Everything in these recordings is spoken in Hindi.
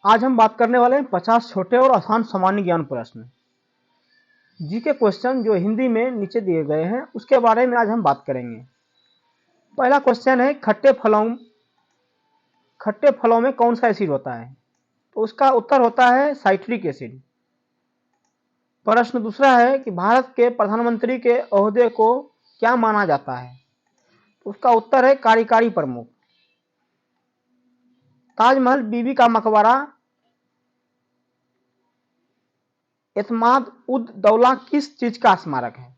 आज हम बात करने वाले हैं 50 छोटे और आसान सामान्य ज्ञान प्रश्न। जीके क्वेश्चन जो हिंदी में नीचे दिए गए हैं उसके बारे में आज हम बात करेंगे। पहला क्वेश्चन है खट्टे फलों में कौन सा एसिड होता है? तो उसका उत्तर होता है साइट्रिक एसिड। प्रश्न दूसरा है कि भारत के प्रधानमंत्री के ओहदे को क्या माना जाता है? तो उसका उत्तर है कार्यकारी प्रमुख। ताजमहल बीबी का मकबरा एतमाद उद दौला किस चीज का स्मारक है?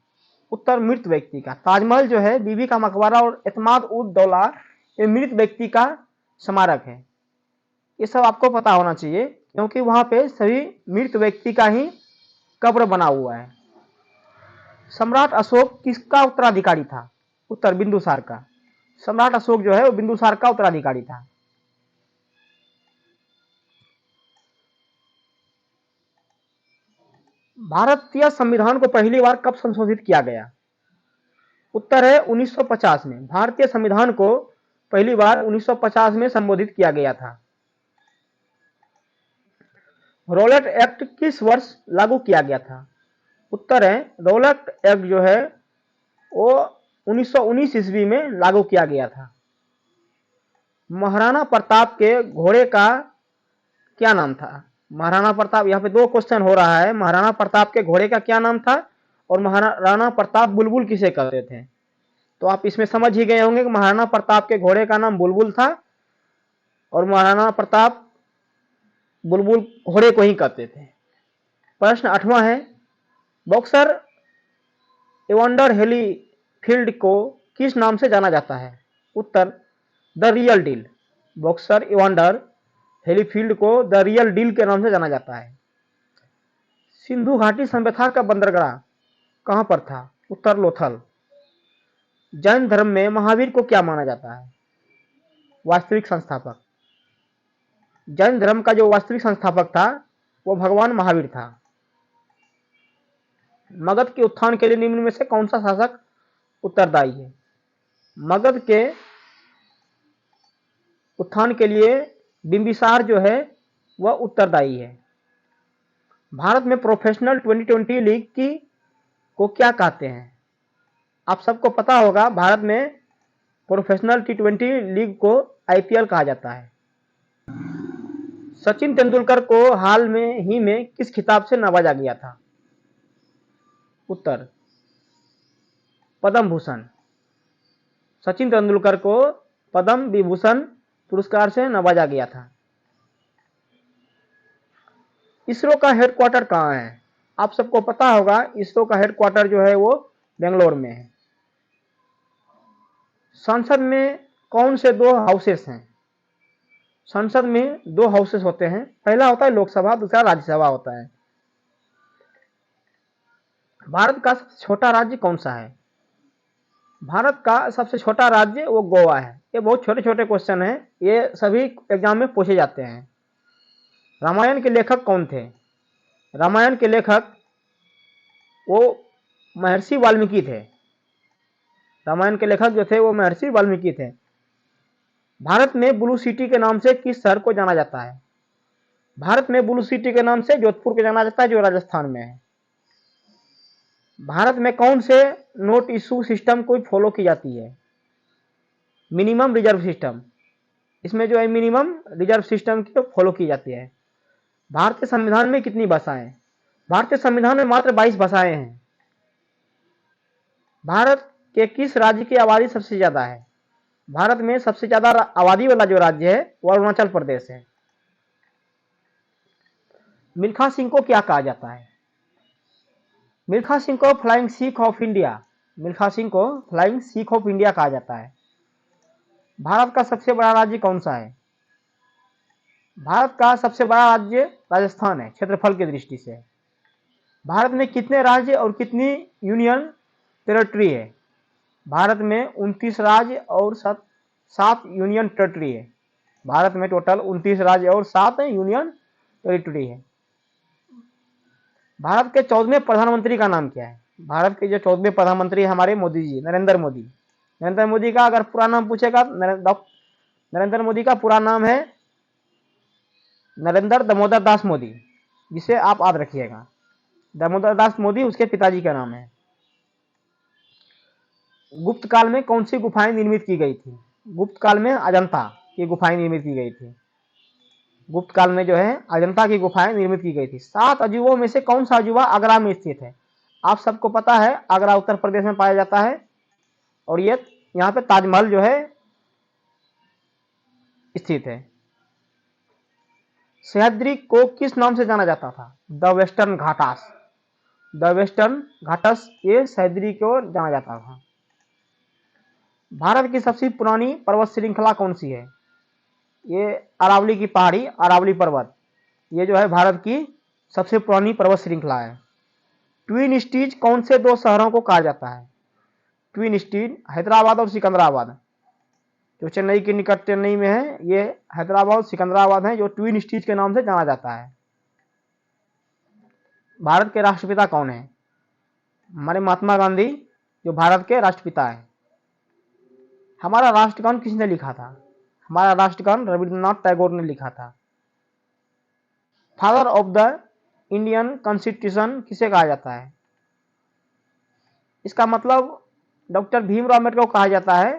उत्तर मृत व्यक्ति का। ताजमहल जो है, बीबी का मकबरा और एतमाद उद दौला, ये मृत व्यक्ति का स्मारक है। ये सब आपको पता होना चाहिए क्योंकि वहां पे सभी मृत व्यक्ति का ही कब्र बना हुआ है। सम्राट अशोक किसका उत्तराधिकारी था? उत्तर बिंदुसार का। सम्राट अशोक जो है वो बिंदुसार का उत्तराधिकारी था। भारतीय संविधान को पहली बार कब संशोधित किया गया? उत्तर है 1950 में। भारतीय संविधान को पहली बार 1950 में संबोधित किया गया था। रॉलेट एक्ट किस वर्ष लागू किया गया था? उत्तर है रॉलेट एक्ट जो है वो 1919 ईस्वी में लागू किया गया था। महाराणा प्रताप के घोड़े का क्या नाम था? महाराणा प्रताप, यहाँ पे दो क्वेश्चन हो रहा है। महाराणा प्रताप के घोड़े का क्या नाम था और महाराणा प्रताप बुलबुल किसे कहते थे? तो आप इसमें समझ ही गए होंगे कि महाराणा प्रताप के घोड़े का नाम बुलबुल था और महाराणा प्रताप बुलबुल घोड़े को ही कहते थे। प्रश्न 8वां है, बॉक्सर इवांडर होलीफील्ड को किस नाम से जाना जाता है? उत्तर the real deal. Boxer Evander Holyfield को द रियल डील के नाम से जाना जाता है। सिंधु घाटी सभ्यता का बंदरगाह कहां पर था? उत्तर लोथल। जैन धर्म में महावीर को क्या माना जाता है? वास्तविक संस्थापक। जैन धर्म का जो वास्तविक संस्थापक था वो भगवान महावीर था। मगध के उत्थान के लिए निम्न में से कौन सा शासक उत्तरदायी है? मगध के उत्थान के लिए बिंबिसार जो है वह उत्तरदायी है। भारत में प्रोफेशनल 2020 लीग को क्या कहते हैं? आप सबको पता होगा, भारत में प्रोफेशनल T20 लीग को IPL कहा जाता है। सचिन तेंदुलकर को हाल में किस खिताब से नवाजा गया था? उत्तर पद्म भूषण। सचिन तेंदुलकर को पद्म विभूषण पुरस्कार से नवाजा गया था। इसरो का हेडक्वार्टर कहाँ है? आप सबको पता होगा, इसरो का हेडक्वार्टर जो है वो बेंगलोर में है। संसद में कौन से दो हाउसेस हैं? संसद में दो हाउसेस होते हैं। पहला होता है लोकसभा, दूसरा राज्यसभा होता है। भारत का सबसे छोटा राज्य कौन सा है? भारत का सबसे छोटा राज्य वो गोवा है। ये बहुत छोटे छोटे क्वेश्चन हैं, ये सभी एग्जाम में पूछे जाते हैं। रामायण के लेखक कौन थे? रामायण के लेखक वो महर्षि वाल्मीकि थे। रामायण के लेखक जो थे वो महर्षि वाल्मीकि थे। भारत में ब्लू सिटी के नाम से किस शहर को जाना जाता है? भारत में ब्लू सिटी के नाम से जोधपुर को जाना जाता है, जो राजस्थान में है। भारत में कौन से नोट इशू सिस्टम को फॉलो की जाती है? Minimum reserve system. इसमें जो है मिनिमम रिजर्व सिस्टम की फॉलो की जाती है। भारतीय संविधान में कितनी भाषाएं? भारतीय संविधान में मात्र 22 भाषाएं हैं। भारत के किस राज्य की आबादी सबसे ज्यादा है? भारत में सबसे ज्यादा आबादी वाला जो राज्य है वह अरुणाचल प्रदेश है। मिल्खा सिंह को क्या कहा जाता है? मिल्खा सिंह को flying Sikh of India. Milkha Singh को फ्लाइंग सिख ऑफ इंडिया कहा जाता है। भारत का सबसे बड़ा राज्य कौन सा है? भारत का सबसे बड़ा राज्य राजस्थान है, क्षेत्रफल की दृष्टि से। भारत में कितने राज्य और कितनी यूनियन टेरिटरी है? भारत में 29 राज्य और 7 यूनियन टेरिटरी है। भारत में टोटल 29 राज्य और 7 यूनियन टेरिटरी है। भारत के 14वें प्रधानमंत्री का नाम क्या है? भारत के जो 14वें प्रधानमंत्री हमारे मोदी जी, नरेंद्र मोदी। नरेंद्र मोदी का अगर पूरा नाम पूछेगा, नरेंद्र मोदी का पूरा नाम है नरेंद्र दामोदर दास मोदी, जिसे आप याद रखिएगा। दामोदर दास मोदी उसके पिताजी का नाम है। गुप्त काल में कौन सी गुफाएं निर्मित की गई थी? गुप्त काल में अजंता की गुफाएं निर्मित की गई थी। गुप्त काल में जो है अजंता की गुफाएं निर्मित की गई थी। 7 अजूबों में से कौन सा अजूबा आगरा में स्थित है? आप सबको पता है आगरा उत्तर प्रदेश में पाया जाता है, और ये यहाँ पे ताजमहल जो है स्थित है। सह्याद्री को किस नाम से जाना जाता था? The Western Ghats. The Western Ghats, ये सह्याद्री को जाना जाता था। भारत की सबसे पुरानी पर्वत श्रृंखला कौन सी है? ये अरावली की पहाड़ी, अरावली पर्वत, ये जो है भारत की सबसे पुरानी पर्वत श्रृंखला है। ट्विन सिटीज कौन से दो शहरों को कहा जाता है? ट्विन सिटीज हैदराबाद और सिकंदराबाद, जो चेन्नई के निकट चेन्नई में है, ये हैदराबाद और सिकंदराबाद है, जो ट्विन सिटीज के नाम से जाना जाता है। भारत के राष्ट्रपिता कौन है? हमारे महात्मा गांधी, जो भारत के राष्ट्रपिता है। हमारा राष्ट्रगान किसने लिखा था? हमारा राष्ट्रगान रविंद्रनाथ टैगोर ने लिखा था। Father of the Indian constitution किसे कहा जाता है? इसका मतलब डॉक्टर भीमराव अम्बेडकर को कहा जाता है।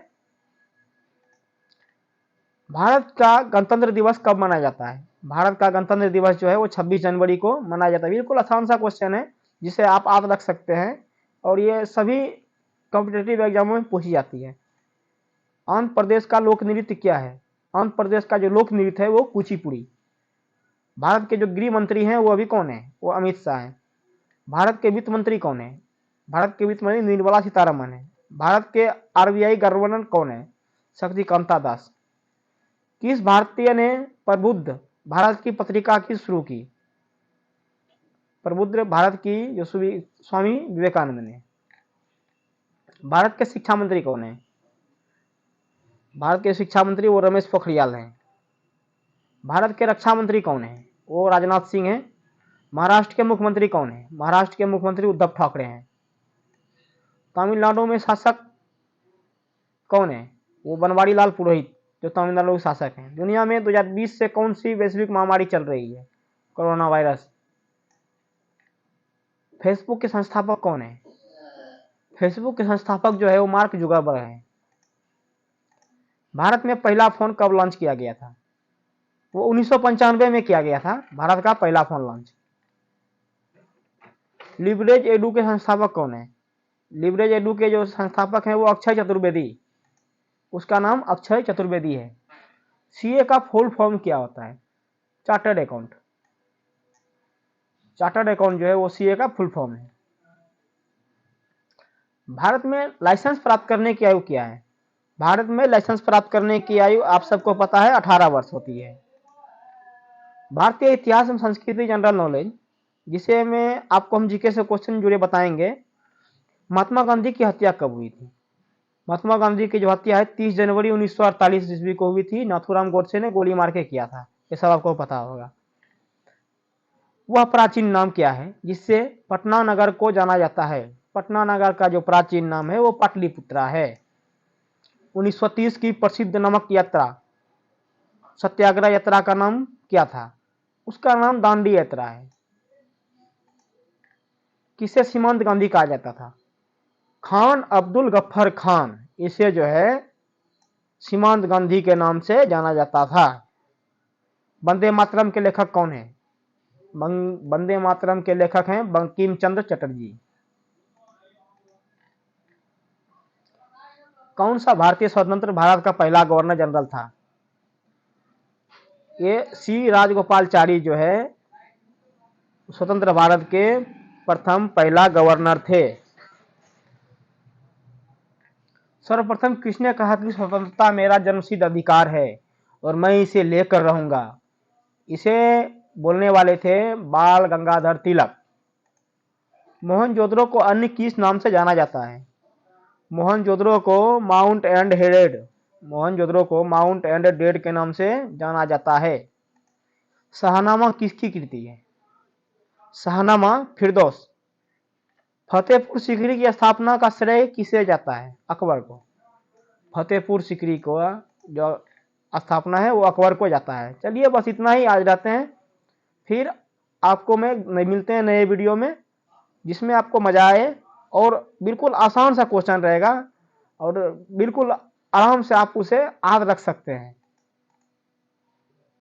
भारत का गणतंत्र दिवस कब मनाया जाता है? भारत का गणतंत्र दिवस जो है वो 26 जनवरी को मनाया जाता है। बिल्कुल आसान सा क्वेश्चन है, जिसे आप याद रख सकते हैं, और ये सभी कॉम्पिटिटिव एग्जामों में पूछी जाती है। आंध्र प्रदेश का लोक नृत्य क्या है? आंध्र प्रदेश का जो लोक नृत्य है वो कुचिपुड़ी। भारत के जो गृह मंत्री हैं वो अभी कौन है? वो अमित शाह हैं। भारत के वित्त मंत्री कौन है? भारत के वित्त मंत्री निर्मला सीतारमन है। भारत के आरबीआई गवर्नर कौन है? शक्तिकांता दास। किस भारतीय ने प्रबुद्ध भारत की पत्रिका की शुरू की? प्रबुद्ध भारत की जो स्वामी विवेकानंद ने। भारत के शिक्षा मंत्री कौन है? भारत के शिक्षा मंत्री वो रमेश पोखरियाल हैं। भारत के रक्षा मंत्री कौन है? वो राजनाथ सिंह हैं। महाराष्ट्र के मुख्यमंत्री कौन है? महाराष्ट्र के मुख्यमंत्री उद्धव ठाकरे हैं। तमिलनाडु में शासक कौन है? वो बनवारी लाल पुरोहित, जो तमिलनाडु के शासक हैं। दुनिया में 2020 से कौन सी वैश्विक महामारी चल रही है? Corona virus. फेसबुक के संस्थापक कौन है? फेसबुक के संस्थापक जो है वो मार्क जुकरबर्ग हैं। भारत में पहला फोन कब लॉन्च किया गया था? वो 1995 में किया गया था, भारत का पहला फोन लॉन्च। लिवरेज एडू के संस्थापक कौन है? लिवरेज एडू के जो संस्थापक हैं वो अक्षय चतुर्वेदी, उसका नाम अक्षय चतुर्वेदी है। सीए का फुल फॉर्म क्या होता है? Chartered account. चार्टर्ड अकाउंट जो है वो सीए का फुल फॉर्म है। भारत में लाइसेंस प्राप्त करने की आयु क्या है? भारत में लाइसेंस प्राप्त करने की आयु आप सबको पता है 18 वर्ष होती है। भारतीय इतिहास एवं संस्कृति जनरल नॉलेज, जिसे में आपको हम जीके से क्वेश्चन जुड़े बताएंगे। महात्मा गांधी की हत्या कब हुई थी? महात्मा गांधी की जो हत्या है 30 जनवरी 1948 ईस्वी को हुई थी। नाथूराम गोडसे ने गोली मार के किया था, ये सब आपको पता होगा। वह प्राचीन नाम क्या है जिससे पटना नगर को जाना जाता है? पटना नगर का जो प्राचीन नाम है वो पाटलिपुत्रा है। 1930 की प्रसिद्ध नमक यात्रा, सत्याग्रह यात्रा का नाम क्या था? उसका नाम दांडी यात्रा है। किसे सीमांत गांधी कहा जाता था? खान अब्दुल गफ्फर खान, इसे जो है सीमांत गांधी के नाम से जाना जाता था। वंदे मातरम के लेखक कौन है? वंदे मातरम के लेखक हैं बंकिम चंद्र चटर्जी। कौन सा भारतीय स्वतंत्र भारत का पहला गवर्नर जनरल था? ये सी राजगोपालचारी जो है स्वतंत्र भारत के प्रथम पहला गवर्नर थे। सर्वप्रथम किसने कहा कि स्वतंत्रता मेरा जन्मसिद्ध अधिकार है और मैं इसे लेकर रहूंगा? इसे बोलने वाले थे बाल गंगाधर तिलक। मोहनजोदड़ो को अन्य किस नाम से जाना जाता है? मोहनजोदड़ो को माउंट एंड हेडेड, मोहनजोदड़ो को माउंट एंड डेड के नाम से जाना जाता है। शाहनामा किसकी कृति है? शाहनामा फिरदौस। फतेहपुर सीकरी की स्थापना का श्रेय किसे जाता है? अकबर को। फतेहपुर सीकरी को जो स्थापना है वो अकबर को जाता है। चलिए बस इतना ही आज रहते हैं, फिर आपको मैं मिलते हैं नए वीडियो में जिसमें आपको मजा आए और बिल्कुल आसान सा क्वेश्चन रहेगा और बिल्कुल आराम से आप उसे याद रख सकते हैं।